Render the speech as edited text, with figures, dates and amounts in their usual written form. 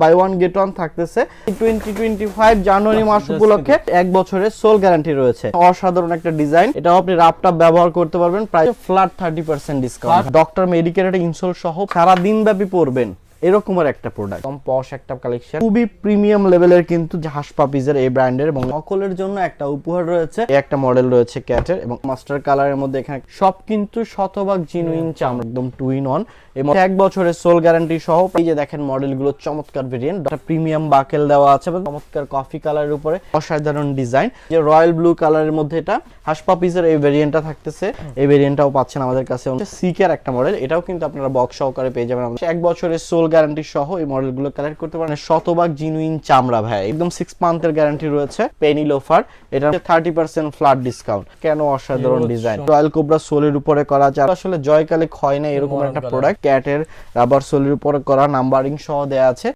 By one get one থাকতেছে 2025 জানুয়ারি মাস উপলক্ষে 1 বছরের সোল গ্যারান্টি রয়েছে। অসাধারণ একটা ডিজাইন, এটা আপনি রাপটাপ ব্যবহার করতে পারবেন, প্রায় ফ্ল্যাট 30% ডিসকাউন্ট। ডক্টর মেডিকেলের ইনসোল সহ সারা দিন ব্যাপী পরবেন এরকমের একটা প্রোডাক্ট, কম পশ একটা কালেকশন, খুবই প্রিমিয়াম লেভেলের কিন্তু হাস পাপিজের এই ব্র্যান্ডের, এবং সকলের জন্য একটা উপহার রয়েছে। একটা মডেল রয়েছে ক্যাটের এবং মাস্টার কালারের মধ্যে, এখানে সব কিন্তু শতভাগ জিনুইন চামড়া, একদম 2-in-1 এবং 1 বছরের সোল গ্যারান্টি সহ। এই যে দেখেন মডেলগুলো চমৎকার ভেরিয়েন্ট, একটা প্রিমিয়াম বাকেল দেওয়া আছে এবং চমৎকার কফি কালারের উপরে অসাধারণ ডিজাইন। যে রয়্যাল ব্লু কালারের মধ্যে এটা হাস পাপিজের এই ভেরিয়েন্টটা থাকতেছে, এই ভেরিয়েন্টটাও পাচ্ছেন আমাদের কাছে। সিকের একটা মডেল, এটাও কিন্তু আপনারা বক্স সহকারে পেয়ে যাবেন। 1 বছরের সোল গ্যারান্টি সহ এই মডেলগুলো কালেক্ট করতে পারেন। শতভাগ জিনুইন চামড়া ভাই, একদম 6 মান্থের গ্যারান্টি রয়েছে। পেনি লোফার, এটা 30% ফ্ল্যাট ডিসকাউন্ট। কেন অসাধারণ ডিজাইন, রয়্যাল কোবরা সোলের উপরে করা, যা আসলে জয়কালে ক্ষয় না এরকম একটা প্রোডাক্ট। ক্যাটের রাবার সোলের উপরে করা, নাম্বারিং সহ দেয়া আছে।